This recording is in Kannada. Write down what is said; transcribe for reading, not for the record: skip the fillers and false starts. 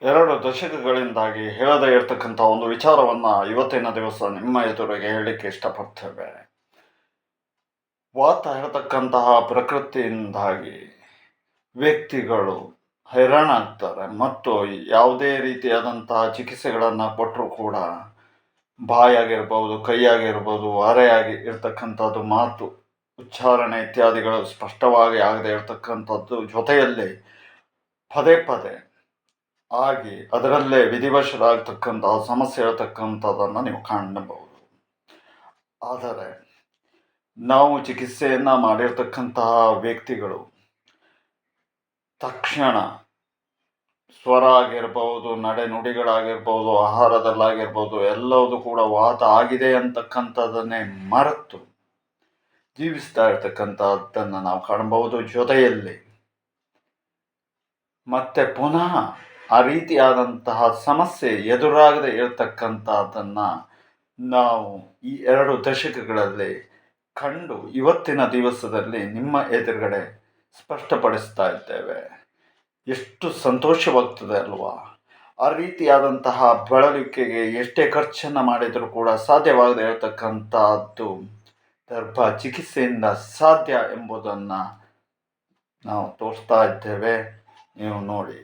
2 ದಶಕಗಳಿಂದಾಗಿ ಹೇಳದೇ ಇರತಕ್ಕಂಥ ಒಂದು ವಿಚಾರವನ್ನು ಇವತ್ತಿನ ದಿವಸ ನಿಮ್ಮ ಎದುರಿಗೆ ಹೇಳಲಿಕ್ಕೆ ಇಷ್ಟಪಡ್ತೇವೆ. ವಾತ ಹೇಳ್ತಕ್ಕಂತಹ ಪ್ರಕೃತಿಯಿಂದಾಗಿ ವ್ಯಕ್ತಿಗಳು ಹೈರಾಣಾಗ್ತಾರೆ ಮತ್ತು ಯಾವುದೇ ರೀತಿಯಾದಂತಹ ಚಿಕಿತ್ಸೆಗಳನ್ನು ಕೊಟ್ಟರೂ ಕೂಡ ಬಾಯಾಗಿರ್ಬೋದು, ಕೈಯಾಗಿರ್ಬೋದು, ವಾರೆಯಾಗಿ ಇರ್ತಕ್ಕಂಥದ್ದು ಮಾತು ಉಚ್ಚಾರಣೆ ಇತ್ಯಾದಿಗಳು ಸ್ಪಷ್ಟವಾಗಿ ಆಗದೆ ಇರತಕ್ಕಂಥದ್ದು ಜೊತೆಯಲ್ಲಿ ಪದೇ ಪದೇ ಆಗಿ ಅದರಲ್ಲೇ ವಿಧಿವಶರಾಗ್ತಕ್ಕಂತಹ ಸಮಸ್ಯೆ ಹೇಳ್ತಕ್ಕಂಥದ್ದನ್ನು ನೀವು ಕಾಣಬಹುದು. ಆದರೆ ನಾವು ಚಿಕಿತ್ಸೆಯನ್ನು ಮಾಡಿರ್ತಕ್ಕಂತಹ ವ್ಯಕ್ತಿಗಳು ತಕ್ಷಣ ಸ್ವರ ಆಗಿರ್ಬೋದು, ನಡೆನುಡಿಗಳಾಗಿರ್ಬೋದು, ಆಹಾರದಲ್ಲಾಗಿರ್ಬೋದು ಎಲ್ಲವೂ ಕೂಡ ವಾತ ಆಗಿದೆ ಅಂತಕ್ಕಂಥದ್ದನ್ನೇ ಮರೆತು ಜೀವಿಸ್ತಾ ಇರ್ತಕ್ಕಂಥದ್ದನ್ನು ನಾವು ಕಾಣಬಹುದು. ಜೊತೆಯಲ್ಲಿ ಮತ್ತೆ ಪುನಃ ಆ ರೀತಿಯಾದಂತಹ ಸಮಸ್ಯೆ ಎದುರಾಗದೆ ಇರತಕ್ಕಂಥದ್ದನ್ನು ನಾವು ಈ 2 ದಶಕಗಳಲ್ಲಿ ಕಂಡು ಇವತ್ತಿನ ದಿವಸದಲ್ಲಿ ನಿಮ್ಮ ಎದುರುಗಡೆ ಸ್ಪಷ್ಟಪಡಿಸ್ತಾ ಇದ್ದೇವೆ. ಎಷ್ಟು ಸಂತೋಷವಾಗ್ತದೆ ಅಲ್ವಾ? ಆ ರೀತಿಯಾದಂತಹ ಬಳಲಿಕೆಗೆ ಎಷ್ಟೇ ಖರ್ಚನ್ನು ಮಾಡಿದರೂ ಕೂಡ ಸಾಧ್ಯವಾಗದೆ ಇರತಕ್ಕಂಥದ್ದು ಗರ್ಭ ಚಿಕಿತ್ಸೆಯಿಂದ ಸಾಧ್ಯ ಎಂಬುದನ್ನು ನಾವು ತೋರಿಸ್ತಾ ಇದ್ದೇವೆ. ನೀವು ನೋಡಿ.